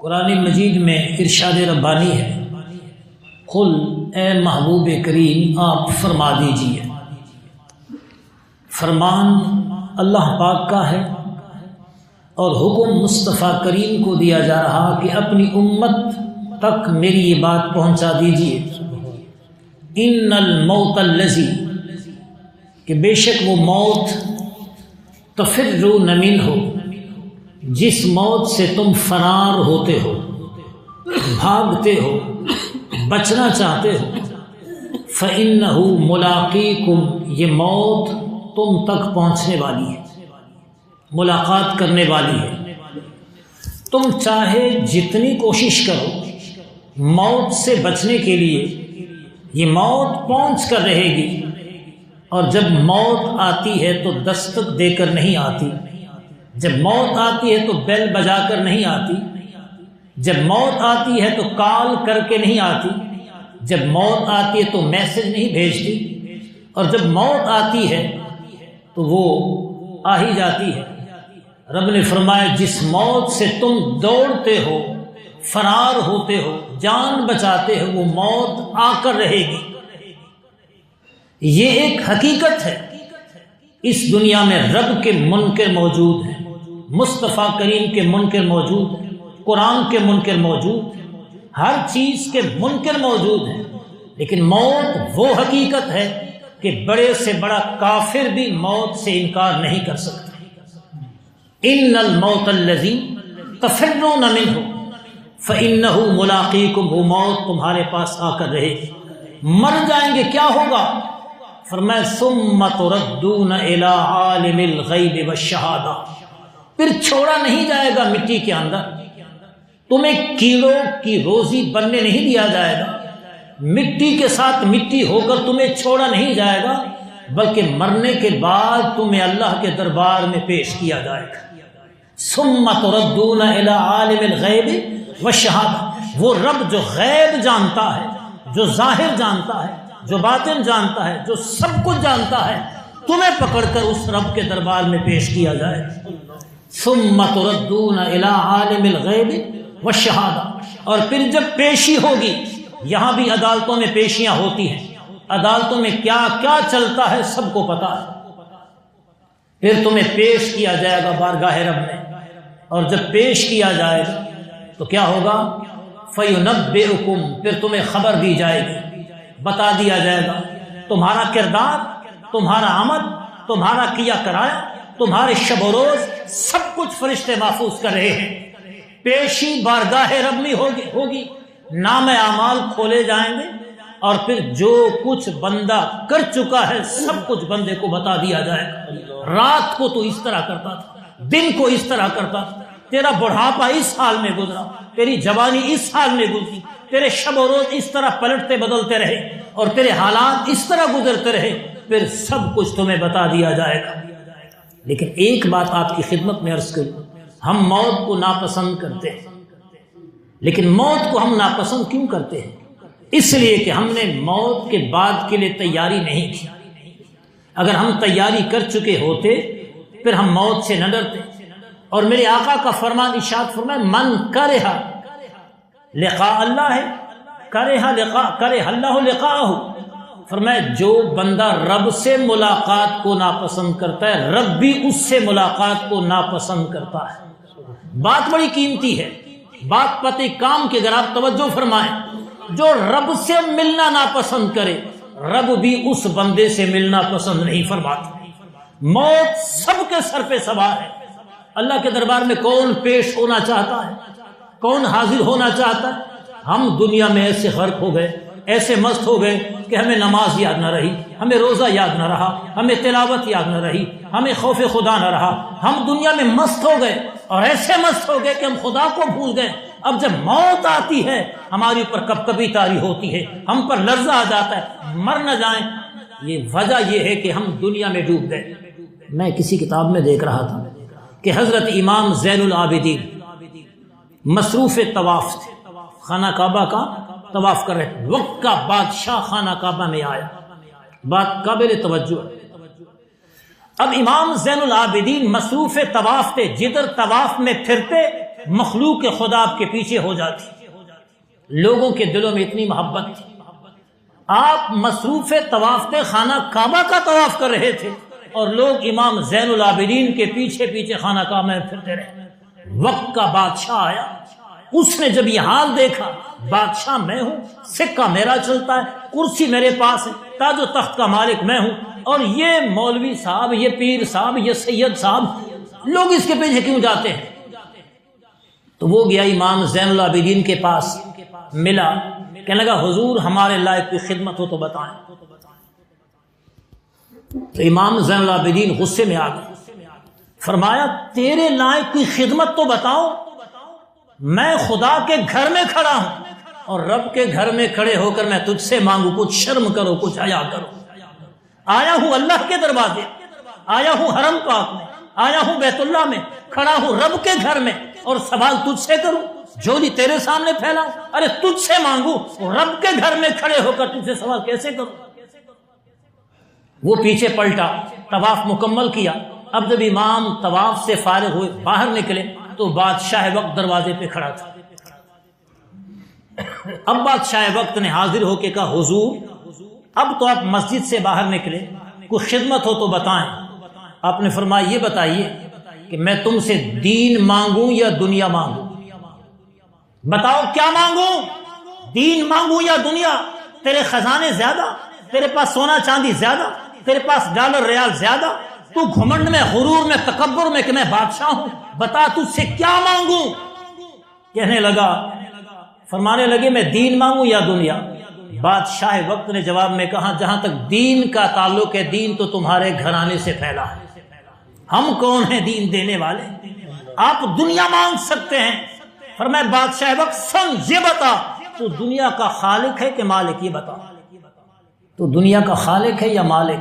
قرآن مجید میں ارشاد ربانی ہے، قل اے محبوب کریم آپ فرما دیجئے، فرمان اللہ پاک کا ہے اور حکم مصطفیٰ کریم کو دیا جا رہا کہ اپنی امت تک میری یہ بات پہنچا دیجئے، ان الموت الذی، کہ بے شک وہ موت، تفرون منہ، جس موت سے تم فرار ہوتے ہو، بھاگتے ہو، بچنا چاہتے ہو، فَإِنَّهُ مُلَاقِيكُمْ، یہ موت تم تک پہنچنے والی ہے، ملاقات کرنے والی ہے۔ تم چاہے جتنی کوشش کرو موت سے بچنے کے لیے، یہ موت پہنچ کر رہے گی، اور جب موت آتی ہے تو دستک دے کر نہیں آتی، جب موت آتی ہے تو بیل بجا کر نہیں آتی، جب موت آتی ہے تو کال کر کے نہیں آتی، جب موت آتی ہے تو میسج نہیں بھیجتی، اور جب موت آتی ہے تو وہ آ ہی جاتی ہے۔ رب نے فرمایا جس موت سے تم دوڑتے ہو، فرار ہوتے ہو، جان بچاتے ہو، وہ موت آ کر رہے گی۔ یہ ایک حقیقت ہے۔ اس دنیا میں رب کے منکر موجود ہیں، مصطفیٰ کریم کے منکر موجود ہیں، قرآن کے منکر موجود ہیں، ہر چیز کے منکر موجود ہیں، لیکن موت وہ حقیقت ہے کہ بڑے سے بڑا کافر بھی موت سے انکار نہیں کر سکتا۔ ان الموت الذی تفرون منہ فإنہ ملاقیکم، وہ موت تمہارے پاس آ کر رہے گی۔ مر جائیں گے کیا ہوگا؟ فرمایا ثم تردون الی عالم الغیب والشہادہ، پھر چھوڑا نہیں جائے گا مٹی کے اندر، تمہیں کیڑوں کی روزی بننے نہیں دیا جائے گا، مٹی کے ساتھ مٹی ہو کر تمہیں چھوڑا نہیں جائے گا، بلکہ مرنے کے بعد تمہیں اللہ کے دربار میں پیش کیا جائے گا۔ ثم تردون الی عالم الغیب والشہادہ، وہ رب جو غیب جانتا ہے، جو ظاہر جانتا ہے، جو باطن جانتا ہے، جو سب کچھ جانتا ہے، تمہیں پکڑ کر اس رب کے دربار میں پیش کیا جائے۔ ثم تردون الی عالم الغیب والشہادہ، اور پھر جب پیشی ہوگی، یہاں بھی عدالتوں میں پیشیاں ہوتی ہیں، عدالتوں میں کیا کیا چلتا ہے سب کو پتا ہے، پھر تمہیں پیش کیا جائے گا بارگاہ رب میں، اور جب پیش کیا جائے گا تو کیا ہوگا؟ فَيُنَبِّئُكُمْ، پھر تمہیں خبر دی جائے گی، بتا دیا جائے گا تمہارا کردار، تمہارا عمل، تمہارا کیا کرایا، تمہارے شب و روز، سب کچھ فرشتے محفوظ کر رہے ہیں۔ پیشی بارگاہ رب میں ہوگی، نام اعمال کھولے جائیں گے، اور پھر جو کچھ بندہ کر چکا ہے سب کچھ بندے کو بتا دیا جائے گا۔ رات کو تو اس طرح کرتا تھا، دن کو اس طرح کرتا تھا، تیرا بڑھاپا اس حال میں گزرا، تیری جوانی اس حال میں گزری، تیرے شب و روز اس طرح پلٹتے بدلتے رہے، اور تیرے حالات اس طرح گزرتے رہے، پھر سب کچھ تمہیں بتا دیا جائے گا۔ لیکن ایک بات آپ کی خدمت میں عرض کروں، ہم موت کو ناپسند کرتے ہیں، لیکن موت کو ہم ناپسند کیوں کرتے ہیں؟ اس لیے کہ ہم نے موت کے بعد کے لیے تیاری نہیں کی۔ اگر ہم تیاری کر چکے ہوتے پھر ہم موت سے نہ ڈرتے۔ اور میرے آقا کا فرمان ارشاد فرمائے، من کرہ لقاء اللہ ہے، کرہ اللہ لقاءہ، فرمایا جو بندہ رب سے ملاقات کو ناپسند کرتا ہے، رب بھی اس سے ملاقات کو ناپسند کرتا ہے۔ بات بڑی قیمتی ہے، بات پتے کام کی اگر آپ توجہ فرمائیں، جو رب سے ملنا ناپسند کرے، رب بھی اس بندے سے ملنا پسند نہیں فرماتا۔ موت سب کے سر پہ سوار ہے۔ اللہ کے دربار میں کون پیش ہونا چاہتا ہے؟ کون حاضر ہونا چاہتا ہے؟ ہم دنیا میں ایسے غرق ہو گئے، ایسے مست ہو گئے کہ ہمیں نماز یاد نہ رہی، ہمیں روزہ یاد نہ رہا، ہمیں تلاوت یاد نہ رہی، ہمیں خوف خدا نہ رہا، ہم دنیا میں مست ہو گئے، اور ایسے مست ہو گئے کہ ہم خدا کو بھول گئے۔ اب جب موت آتی ہے ہماری اوپر کب کبھی طاری ہوتی ہے، ہم پر لرزہ آ جاتا ہے، مر نہ جائیں۔ یہ وجہ یہ ہے کہ ہم دنیا میں ڈوب گئے۔ میں کسی کتاب میں دیکھ رہا تھا کہ حضرت امام زین العابدین مصروف طواف تھے، خانہ کعبہ کا طواف کر رہے تھے، وقت کا بادشاہ خانہ کعبہ میں آیا، بات قابل توجہ ہے۔ اب امام زین العابدین مصروف طواف تھے، جدھر طواف میں پھرتے مخلوق خدا آپ کے پیچھے ہو جاتی. لوگوں کے دلوں میں اتنی محبت تھی. آپ مصروف طواف خانہ کعبہ کا طواف کر رہے تھے اور لوگ امام زین العابدین کے پیچھے پیچھے خانہ کعبہ میں پھرتے رہے. وقت کا بادشاہ آیا، اس نے جب یہ حال دیکھا، بادشاہ میں ہوں، سکہ میرا چلتا ہے، کرسی میرے پاس ہے، تاج و تخت کا مالک میں ہوں، اور یہ مولوی صاحب، یہ پیر صاحب، یہ سید صاحب، لوگ اس کے پیچھے کیوں جاتے ہیں؟ تو وہ گیا امام زین العابدین کے پاس، ملا، کہنے لگا حضور ہمارے لائق کوئی خدمت ہو تو بتائیں. تو امام زین العابدین غصے میں آ گئے، فرمایا تیرے لائق کوئی خدمت تو بتاؤ، میں خدا کے گھر میں کھڑا ہوں اور رب کے گھر میں کھڑے ہو کر میں تجھ سے مانگوں، کچھ شرم کرو، کچھ حیا کرو. آیا ہوں اللہ کے دروازے، آیا ہوں حرم پاک میں، آیا ہوں بیت اللہ میں، کھڑا ہوں رب کے گھر میں، اور سوال تجھ سے کروں، جھولی تیرے سامنے پھیلاؤں، ارے تجھ سے مانگوں، رب کے گھر میں کھڑے ہو کر تجھ سے سوال کیسے کروں؟ وہ پیچھے پلٹا، طواف مکمل کیا. اب جب امام طواف سے فارغ ہوئے باہر نکلے تو بادشاہ وقت دروازے پہ کھڑا تھا. اب بادشاہ وقت نے حاضر ہو کے کہا حضور اب تو آپ مسجد سے باہر نکلے، کوئی خدمت ہو تو بتائیں. آپ نے فرمایا یہ بتائیے کہ میں تم سے دین مانگوں یا دنیا مانگوں؟ بتاؤ کیا مانگوں، دین مانگوں یا دنیا؟ تیرے خزانے زیادہ، تیرے پاس سونا چاندی زیادہ، تیرے پاس ڈالر ریال زیادہ، تو گھمنڈ میں، غرور میں، تکبر میں کہ میں بادشاہ ہوں، بتا تجھ سے کیا مانگوں؟ کہنے لگا، فرمانے لگے میں دین مانگوں یا دنیا؟ بادشاہ وقت نے جواب میں کہا جہاں تک دین کا تعلق ہے، دین تو تمہارے گھرانے سے پھیلا ہے، ہم کون ہیں دین دینے والے؟ آپ دنیا مانگ سکتے ہیں. فرمایا بادشاہ وقت سن یہ بتا تو دنیا کا خالق ہے کہ مالک؟ یہ بتا تو دنیا کا خالق ہے یا مالک؟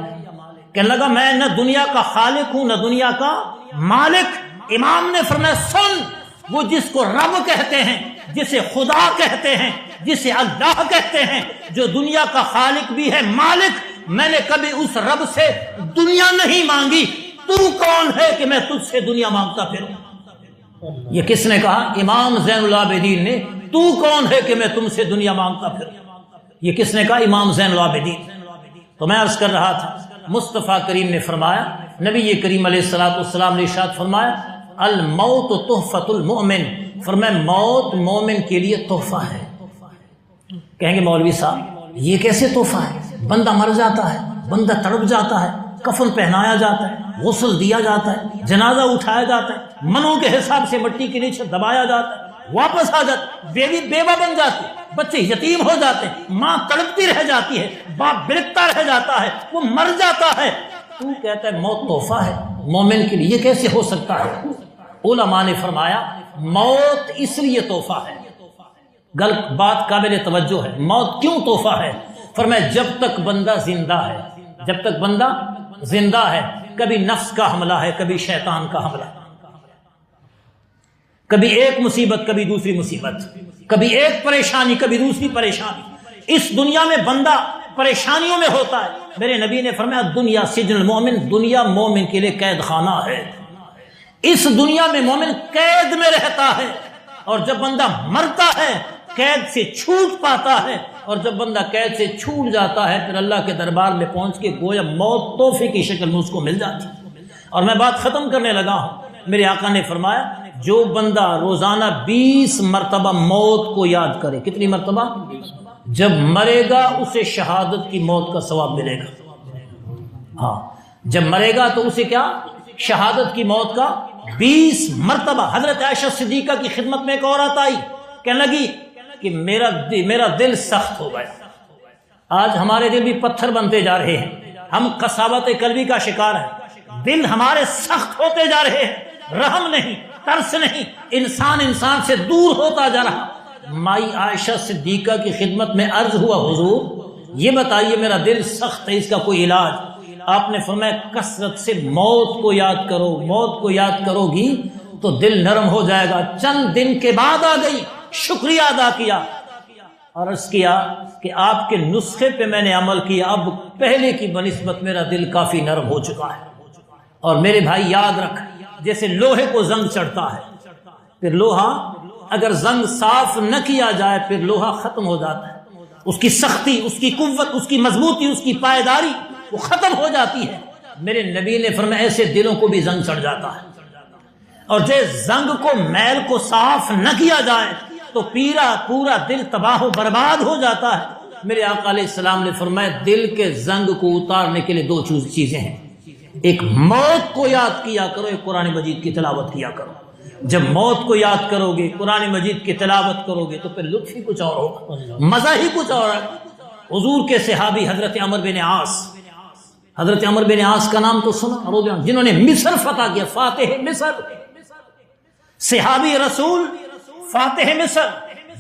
کہنے لگا میں نہ دنیا کا خالق ہوں نہ دنیا کا مالک. امام نے فرمایا سن، وہ جس کو رب کہتے ہیں، جسے خدا کہتے ہیں، جسے اللہ کہتے ہیں، جو دنیا کا خالق بھی ہے مالک، میں نے کبھی اس رب سے دنیا نہیں مانگی. تو کون ہے کہ میں تجھ سے دنیا مانگتا پھروں؟ یہ کس نے کہا؟ امام زین العابدین نے. تو کون ہے کہ میں تم سے دنیا مانگتا پھروں؟ یہ کس نے کہا؟ امام زین العابدین. تو میں عرض کر رہا تھا مصطفیٰ کریم نے فرمایا، نبی کریم علیہ الصلوۃ والسلام نے ارشاد فرمایا الموت تحفۃ المؤمن، فرمایا موت مومن کے لیے تحفہ ہے. کہیں گے مولوی صاحب یہ کیسے تحفہ ہے؟ بندہ مر جاتا ہے، بندہ تڑپ جاتا ہے، کفن پہنایا جاتا ہے، غسل دیا جاتا ہے، جنازہ اٹھایا جاتا ہے، منوں کے حساب سے مٹی کے نیچے دبایا جاتا ہے، واپس آ جاتا ہے، بیوی بیوہ بن جاتی، بچے یتیم ہو جاتے ہیں، ماں تڑپتی رہ جاتی ہے، باپ برکتا رہ جاتا ہے، وہ مر جاتا ہے. تو کہتا ہے موت تحفہ ہے مومن کے لیے، یہ کیسے ہو سکتا ہے؟ علماء نے فرمایا موت اس لیے تحفہ ہے، بات قابل توجہ ہے، موت کیوں تحفہ ہے؟ فرمایا جب تک بندہ زندہ ہے، جب تک بندہ زندہ ہے، کبھی نفس کا حملہ ہے، کبھی شیطان کا حملہ، کبھی ایک مصیبت کبھی دوسری مصیبت، کبھی ایک پریشانی کبھی دوسری پریشانی. اس دنیا میں بندہ پریشانیوں میں ہوتا ہے. میرے نبی نے فرمایا دنیا سجن المومن، دنیا مومن کے لیے قید خانہ ہے. اس دنیا میں مومن قید میں رہتا ہے، اور جب بندہ مرتا ہے قید سے چھوٹ پاتا ہے، اور جب بندہ قید سے چھوٹ جاتا ہے پھر اللہ کے دربار میں پہنچ کے گویا موت تحفے کی شکل میں اس کو مل جاتی. اور میں بات ختم کرنے لگا ہوں. میرے آقا نے فرمایا جو بندہ روزانہ 20 مرتبہ موت کو یاد کرے، کتنی مرتبہ؟ جب مرے گا اسے شہادت کی موت کا ثواب ملے گا. ہاں جب مرے گا تو اسے کیا؟ شہادت کی موت کا 20 مرتبہ. حضرت عائشہ صدیقہ کی خدمت میں ایک عورت آئی، کہنے لگی کہ میرا دل سخت ہو گیا. آج ہمارے دل بھی پتھر بنتے جا رہے ہیں، ہم قساوت قلبی کا شکار ہیں، دل ہمارے سخت ہوتے جا رہے ہیں، رحم نہیں، ترس نہیں، انسان سے دور ہوتا جا رہا. مائی عائشہ صدیقہ کی خدمت میں عرض ہوا حضور یہ بتائیے میرا دل سخت ہے، اس کا کوئی علاج؟ آپ نے فرمایا کثرت سے موت کو یاد کرو، موت کو یاد کرو گی تو دل نرم ہو جائے گا. چند دن کے بعد آ گئی، شکریہ ادا کیا اور عرض کیا کہ آپ کے نسخے پہ میں نے عمل کیا، اب پہلے کی بنسبت میرا دل کافی نرم ہو چکا ہے. اور میرے بھائی یاد رکھ، جیسے لوہے کو زنگ چڑھتا ہے، پھر لوہا اگر زنگ صاف نہ کیا جائے پھر لوہا ختم ہو جاتا ہے، اس کی سختی، اس کی قوت، اس کی مضبوطی، اس کی پائیداری وہ ختم ہو جاتی ہے۔ میرے نبی نے فرمایا ایسے دلوں کو بھی زنگ چڑھ جاتا ہے، اور جس زنگ کو میل کو صاف نہ کیا جائے تو پورا دل تباہ و برباد ہو جاتا ہے۔ میرے آقا علیہ السلام نے فرمایا دل کے زنگ کو اتارنے کے لیے دو چیزیں ہیں، ایک موت کو یاد کیا کرو، ایک قرآن مجید کی تلاوت کیا کرو۔ جب موت کو یاد کرو گے، قرآن مجید کی تلاوت کرو گے تو پھر لطف ہی کچھ اور ہوگا، مزہ ہی کچھ اور ہے۔ حضور کے صحابی حضرت عمر بن عاص، حضرت عمر بن عاص کا نام تو سنا، جنہوں نے مصر فتح کیا، فاتح مصر، صحابی رسول فاتح مصر،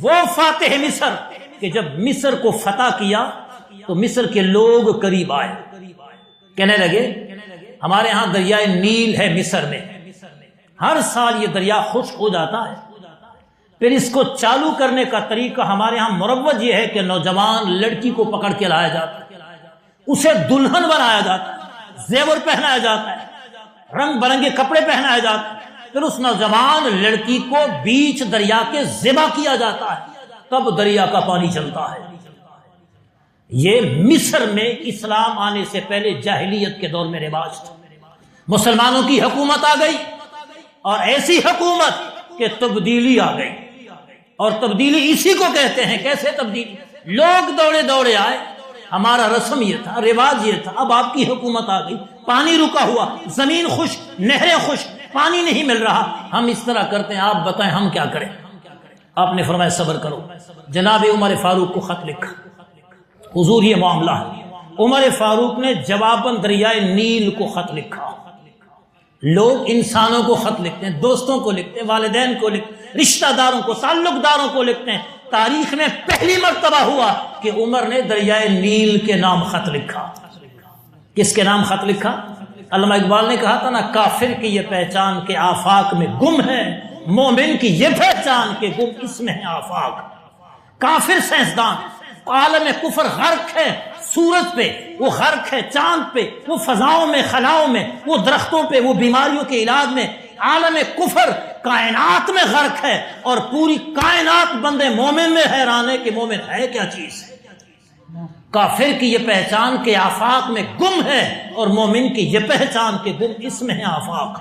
وہ فاتح مصر کہ جب مصر کو فتح کیا تو مصر کے لوگ قریب آئے، کہنے لگے ہمارے ہاں دریائے نیل ہے مصر میں، ہر سال یہ دریا خشک ہو جاتا ہے، پھر اس کو چالو کرنے کا طریقہ ہمارے ہاں مروج یہ ہے کہ نوجوان لڑکی کو پکڑ کے لایا جاتا ہے، اسے دلہن بنایا جاتا ہے، زیور پہنایا جاتا ہے، رنگ برنگے کپڑے پہنائے جاتے ہیں، پھر اس نوجوان لڑکی کو بیچ دریا کے ذبح کیا جاتا ہے، تب دریا کا پانی چلتا ہے۔ یہ مصر میں اسلام آنے سے پہلے جاہلیت کے دور میں رواج تھا۔ مسلمانوں کی حکومت آ گئی، اور ایسی حکومت کہ تبدیلی آ گئی، اور تبدیلی اسی کو کہتے ہیں۔ کیسے تبدیلی؟ لوگ دوڑے دوڑے آئے، ہمارا رسم یہ تھا، رواج یہ تھا، اب آپ کی حکومت آ گئی، پانی رکا ہوا، زمین خشک، نہریں خشک، پانی نہیں مل رہا، ہم اس طرح کرتے ہیں، آپ بتائیں ہم کیا کریں؟ آپ نے فرمایا صبر کرو۔ جناب عمر فاروق کو خط لکھا، حضور یہ معاملہ ہے۔ عمر فاروق نے جواباً دریائے نیل کو خط لکھا۔ لوگ انسانوں کو خط لکھتے ہیں، دوستوں کو لکھتے ہیں، والدین کو لکھتے ہیں، رشتہ داروں کو، تعلق داروں کو لکھتے ہیں۔ تاریخ میں پہلی مرتبہ ہوا کہ عمر نے دریائے نیل کے نام خط لکھا۔ کس کے نام خط لکھا؟ علامہ اقبال نے کہا تھا نا، کافر کی یہ پہچان کے آفاق میں گم ہے، مومن کی یہ پہچان کے گم اس میں ہے آفاق۔ کافر سائنسدان عالم کفر غرق ہے سورج پہ، وہ غرق ہے چاند پہ، وہ فضاؤں میں، خلاؤں میں، وہ درختوں پہ، وہ بیماریوں کے علاج میں، عالم کفر کائنات میں غرق ہے، اور پوری کائنات بندے مومن میں حیران ہے کہ مومن ہے کیا چیز ہے۔ کافر کی یہ پہچان کے آفاق میں گم ہے، اور مومن کی یہ پہچان کے گم اس میں ہے آفاق۔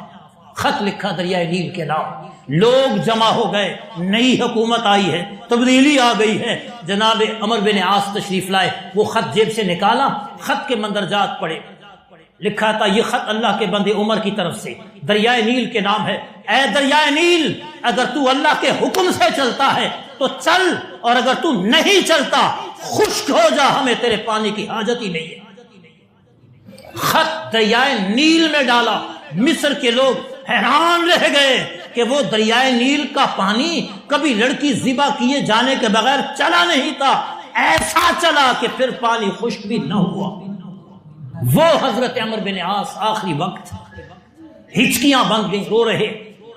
خط لکھا دریائے نیل کے نام، لوگ جمع ہو گئے، نئی حکومت آئی ہے، تبدیلی آ گئی ہے۔ جناب عمر بن عاص تشریف لائے، وہ خط جیب سے نکالا، خط کے مندرجات پڑے، لکھا تھا یہ خط اللہ کے بندے عمر کی طرف سے، دریائے نیل کے نام ہے۔ اے دریائے نیل، اگر تو اللہ کے حکم سے چلتا ہے تو چل، اور اگر تو نہیں چلتا خشک ہو جا، ہمیں تیرے پانی کی حاجت ہی نہیں ہے۔ خط دریائے نیل میں ڈالا، مصر کے لوگ حیران رہ گئے کہ وہ دریائے نیل کا پانی کبھی لڑکی ذبح کیے جانے کے بغیر چلا نہیں تھا، ایسا چلا کہ پھر پانی خشک بھی نہ ہوا۔ وہ حضرت عمر بن عاص آخری وقت ہچکیاں بند گئیں، رو رہے،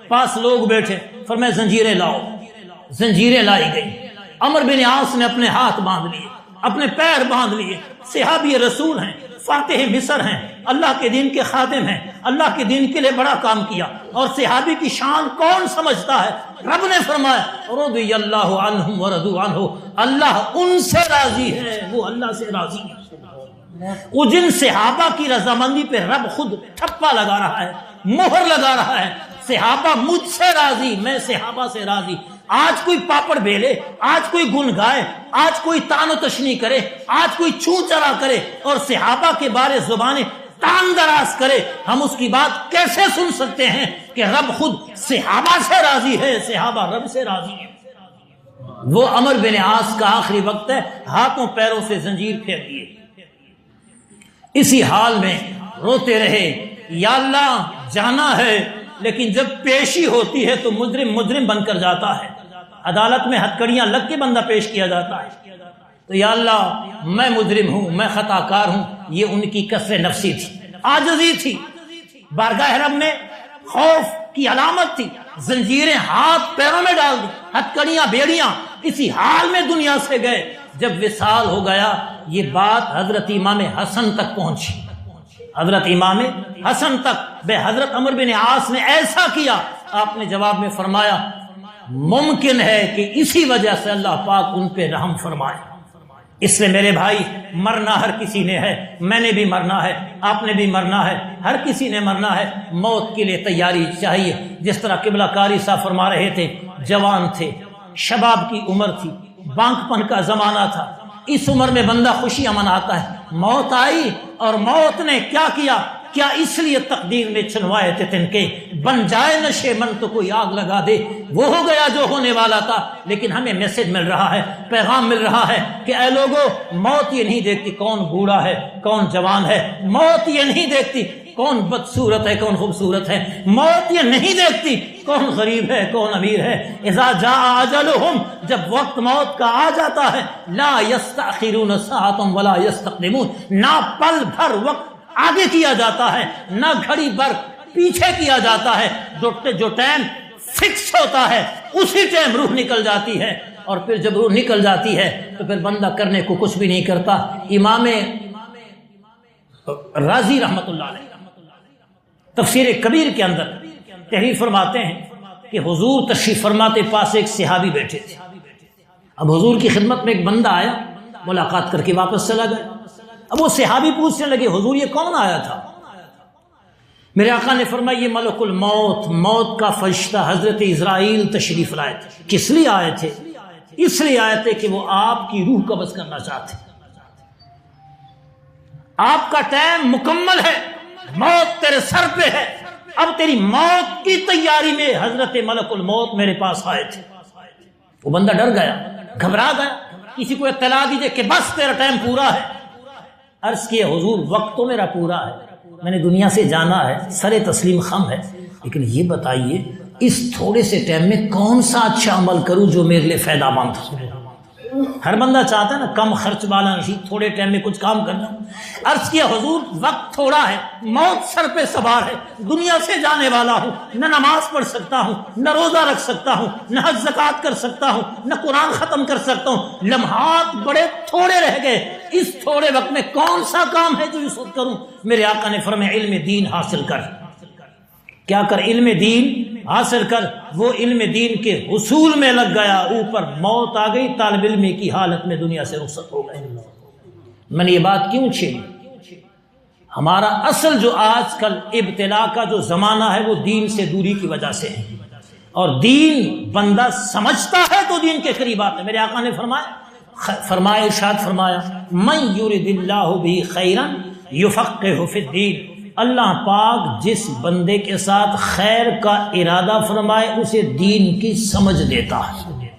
پاس لوگ بیٹھے، فرمایا زنجیریں لاؤ، زنجیریں لائی گئی۔ عمر بن عاص نے اپنے ہاتھ باندھ لیے، اپنے پیر باندھ لیے، صحابی رسول ہیں، فاتح مصر ہیں، اللہ کے دین کے خادم ہیں، اللہ کے دین کے لیے بڑا کام کیا، اور صحابی کی شان کون سمجھتا ہے؟ رب نے فرمایا رضی اللہ عنہم ورضوا عنہ، اللہ ان سے راضی ہے، وہ اللہ سے راضی ہے۔ وہ جن صحابہ کی رضامندی پہ رب خود ٹھپا لگا رہا ہے، مہر لگا رہا ہے، صحابہ مجھ سے راضی، میں صحابہ سے راضی۔ آج کوئی پاپڑ بیلے، آج کوئی گن گائے، آج کوئی تان و تشنی کرے، آج کوئی چون چرا کرے، اور صحابہ کے بارے زبانیں تان دراز کرے، ہم اس کی بات کیسے سن سکتے ہیں کہ رب خود صحابہ سے راضی ہے، صحابہ رب سے راضی ہے۔ وہ عمر بن عاص کا آخری وقت ہے، ہاتھوں پیروں سے زنجیر پھیر دیے، اسی حال میں روتے رہے، یا اللہ جانا ہے، لیکن جب پیشی ہوتی ہے تو مجرم مجرم بن کر جاتا ہے، عدالت میں ہتکڑیاں لگ کے بندہ پیش کیا جاتا ہے، تو یا اللہ میں مجرم ہوں، میں خطا کار ہوں۔ یہ ان کی کسر نفسی تھی، عاجزی تھی، بارگاہ رب میں خوف کی علامت تھی۔ زنجیریں ہاتھ پیروں میں ڈال دی، ہتکڑیاں بیڑیاں، اسی حال میں دنیا سے گئے۔ جب وصال ہو گیا، یہ بات حضرت امام حسن تک پہنچی، حضرت امام حسن تک، بے حضرت عمر بن عاص نے ایسا کیا، آپ نے جواب میں فرمایا ممکن ہے کہ اسی وجہ سے اللہ پاک ان پہ رحم فرمائے۔ اس لیے میرے بھائی، مرنا ہر کسی نے ہے، میں نے بھی مرنا ہے، آپ نے بھی مرنا ہے، ہر کسی نے مرنا ہے۔ موت کے لیے تیاری چاہیے۔ جس طرح قبلہ کاری صاحب فرما رہے تھے، جوان تھے، شباب کی عمر تھی، بانک پن کا زمانہ تھا، اس عمر میں بندہ خوشیاں مناتا ہے۔ موت آئی اور موت نے کیا کیا؟ کیا اس لیے تقدیر میں چھنوائے تھے تنکے، بن جائے نشے من تو کوئی آگ لگا دے، وہ ہو گیا جو ہونے والا تھا۔ لیکن ہمیں میسج مل رہا ہے، پیغام مل رہا ہے کہ اے لوگو، موت یہ نہیں دیکھتی کون بوڑھا ہے کون جوان ہے، موت یہ نہیں دیکھتی کون بدصورت ہے کون خوبصورت ہے، موت یہ نہیں دیکھتی کون غریب ہے کون امیر ہے۔ اذا جاء اجلہم، جب وقت موت کا آ جاتا ہے، لا یستأخرون ساعۃ ولا یستقدمون، نہ پل بھر وقت آگے کیا جاتا ہے، نہ گھڑی بھر پیچھے کیا جاتا ہے۔ جو ٹائم فکس ہوتا ہے اسی ٹائم روح نکل جاتی ہے، اور پھر جب روح نکل جاتی ہے تو پھر بندہ کرنے کو کچھ بھی نہیں کرتا۔ امام رازی رحمت اللہ علیہ تفسیر کبیر کے اندر تحریر فرماتے ہیں کہ حضور تشریف فرماتے پاس ایک صحابی بیٹھے تھے۔ اب حضور کی خدمت میں ایک بندہ آیا، ملاقات کر کے واپس چلا گیا۔ اب وہ صحابی پوچھنے لگے، حضور یہ کون آیا تھا؟ میرے آقا نے فرمایا یہ ملک الموت، موت کا فرشتہ حضرت اسرائیل تشریف لائے تھے۔ کس لیے آئے تھے؟ اس لیے آئے تھے کہ وہ آپ کی روح قبض کرنا چاہتے۔ آپ کا ٹائم مکمل ہے، موت تیرے سر پہ ہے، اب تیری موت کی تیاری میں حضرت ملک الموت میرے پاس آئے تھے۔ وہ بندہ ڈر گیا، گھبرا گیا، کسی کو اطلاع دیجئے کہ بس تیرا ٹائم پورا ہے۔ عرض کیا حضور وقت تو میرا پورا ہے، میں نے دنیا سے جانا ہے، سر تسلیم خم ہے، لیکن یہ بتائیے اس تھوڑے سے ٹائم میں کون سا اچھا عمل کروں جو میرے لیے فائدہ مند ہو۔ ہر بندہ چاہتا ہے نا کم خرچ والا نہیں، تھوڑے ٹائم میں کچھ کام کرنا۔ عرض کیا حضور وقت تھوڑا ہے، موت سر پہ سوار ہے، دنیا سے جانے والا ہوں، نہ نماز پڑھ سکتا ہوں، نہ روزہ رکھ سکتا ہوں، نہ حج زکوٰۃ کر سکتا ہوں، نہ قرآن ختم کر سکتا ہوں، لمحات بڑے تھوڑے رہ گئے، اس تھوڑے وقت میں کون سا کام ہے جو اس وقت کروں؟ میرے آقا نے فرمایا علم دین حاصل کر۔ کیا کر؟ علم دین حاصل کر۔ وہ علم دین کے حصول میں لگ گیا، اوپر موت آ گئی، طالب علم کی حالت میں دنیا سے رخصت ہو گئے۔ میں نے یہ بات کیوں چھیڑی؟ ہمارا اصل جو آج کل ابتلا کا جو زمانہ ہے وہ دین سے دوری کی وجہ سے ہے، اور دین بندہ سمجھتا ہے تو دین کے قریب آتا ہے۔ میرے آقا نے فرمایا ارشاد فرمایا من یرد اللہ بہ خیرا یفقہہ فی الدین، اللہ پاک جس بندے کے ساتھ خیر کا ارادہ فرمائے اسے دین کی سمجھ دیتا ہے۔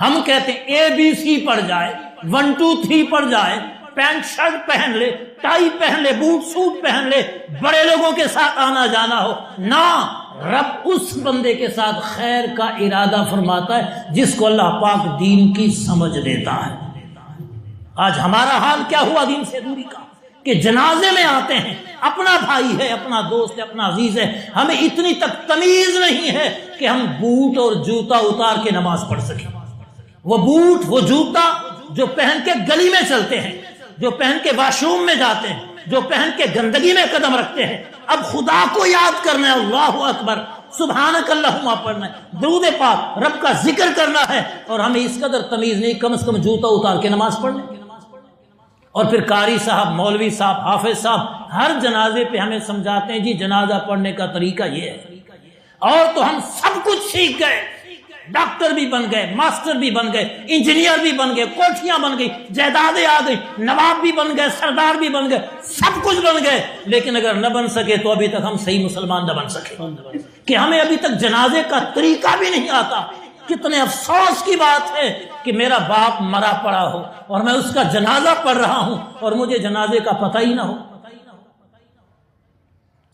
ہم کہتے ہیں ABC پڑھ جائے، 1 2 3 پڑھ جائے، پینٹ شرٹ پہن لے، ٹائی پہن لے، بوٹ سوٹ پہن لے، بڑے لوگوں کے ساتھ آنا جانا ہو، نہ، رب اس بندے کے ساتھ خیر کا ارادہ فرماتا ہے جس کو اللہ پاک دین کی سمجھ دیتا ہے۔ آج ہمارا حال کیا ہوا دین سے دوری کا، کہ جنازے میں آتے ہیں، اپنا بھائی ہے، اپنا دوست ہے، اپنا عزیز ہے، ہمیں اتنی تک تمیز نہیں ہے کہ ہم بوٹ اور جوتا اتار کے نماز پڑھ سکیں۔ وہ بوٹ، وہ جوتا جو پہن کے گلی میں چلتے ہیں، جو پہن کے واش روم میں جاتے ہیں، جو پہن کے گندگی میں قدم رکھتے ہیں، اب خدا کو یاد کرنا ہے، اللہ اکبر، سبحانک اللہم پڑھنا ہے، درود پاک، رب کا ذکر کرنا ہے، اور ہمیں اس قدر تمیز نہیں کم از کم جوتا اتار کے نماز پڑھ لیں۔ اور پھر قاری صاحب، مولوی صاحب، حافظ صاحب ہر جنازے پہ ہمیں سمجھاتے ہیں جی جنازہ پڑھنے کا طریقہ یہ ہے، اور تو ہم سب کچھ سیکھ گئے، ڈاکٹر بھی بن گئے، ماسٹر بھی بن گئے، انجینئر بھی بن گئے، کوٹھیاں بن گئی، جائیدادیں آ گئی، نواب بھی بن گئے، سردار بھی بن گئے، سب کچھ بن گئے، لیکن اگر نہ بن سکے تو ابھی تک ہم صحیح مسلمان نہ بن سکے، کہ ہمیں ابھی تک جنازے کا طریقہ بھی نہیں آتا۔ کتنے افسوس کی بات ہے کہ میرا باپ مرا پڑا ہو اور میں اس کا جنازہ پڑھ رہا ہوں اور مجھے جنازے کا پتہ ہی نہ ہو۔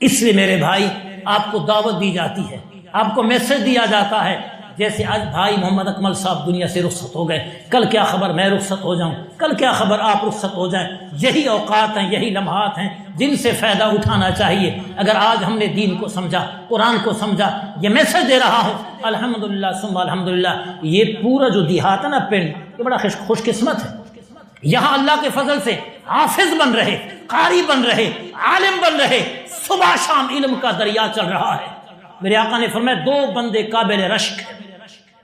اس لیے میرے بھائی آپ کو دعوت دی جاتی ہے، آپ کو میسج دیا جاتا ہے، جیسے آج بھائی محمد اکمل صاحب دنیا سے رخصت ہو گئے، کل کیا خبر میں رخصت ہو جاؤں، کل کیا خبر آپ رخصت ہو جائیں۔ یہی اوقات ہیں، یہی لمحات ہیں جن سے فائدہ اٹھانا چاہیے۔ اگر آج ہم نے دین کو سمجھا، قرآن کو سمجھا، یہ میسج دے رہا ہوں الحمدللہ ثم الحمدللہ، یہ پورا جو دیہات ہے نا پنڈ، یہ بڑا خوش قسمت ہے، یہاں اللہ کے فضل سے حافظ بن رہے، قاری بن رہے، عالم بن رہے، صبح شام علم کا دریا چل رہا ہے۔ میرے آقا نے فرمایا 2 بندے قابل رشک ہیں،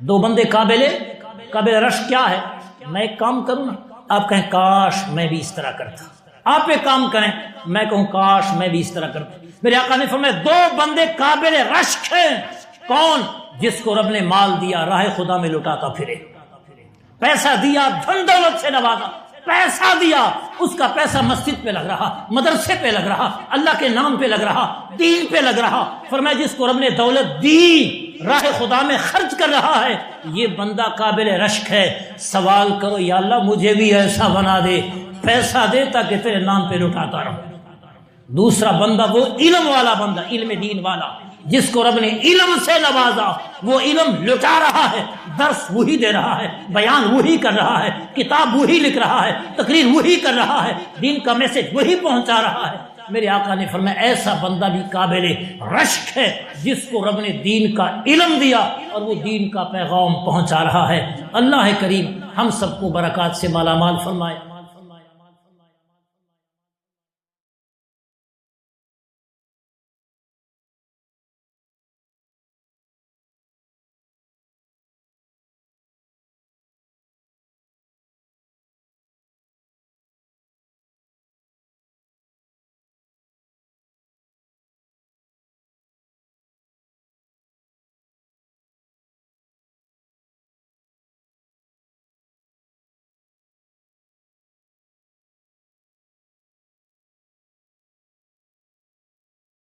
دو بندے قابل رشک کیا ہے؟ میں ایک کام کروں نا، آپ کہیں کاش میں بھی اس طرح کرتا، آپ ایک کام کریں، میں کہوں کاش میں بھی اس طرح کرتا۔ میرے آقا نے فرمایا دو بندے قابل رشک ہیں، کون؟ جس کو رب نے مال دیا راہ خدا میں لٹاتا پھرے، پیسہ دیا دھن دولت سے نوازا، پیسہ دیا، اس کا پیسہ مسجد پہ لگ رہا، مدرسے پہ لگ رہا، اللہ کے نام پہ لگ رہا، دین پہ لگ رہا۔ فرمایا جس کو رب نے دولت دی راہ خدا میں خرچ کر رہا ہے، یہ بندہ قابل رشک ہے۔ سوال کرو یا اللہ مجھے بھی ایسا بنا دے، پیسہ دے تاکہ تیرے نام پہ لٹاتا رہو۔ دوسرا بندہ وہ علم والا بندہ، علم دین والا، جس کو رب نے علم سے نوازا، وہ علم لٹا رہا ہے، درس وہی دے رہا ہے، بیان وہی کر رہا ہے، کتاب وہی لکھ رہا ہے، تقریر وہی کر رہا ہے، دین کا میسج وہی پہنچا رہا ہے۔ میرے آقا نے فرمایا ایسا بندہ بھی قابل رشک ہے، جس کو رب نے دین کا علم دیا اور وہ دین کا پیغام پہنچا رہا ہے۔ اللہ کریم ہم سب کو برکات سے مالا مال فرمائے۔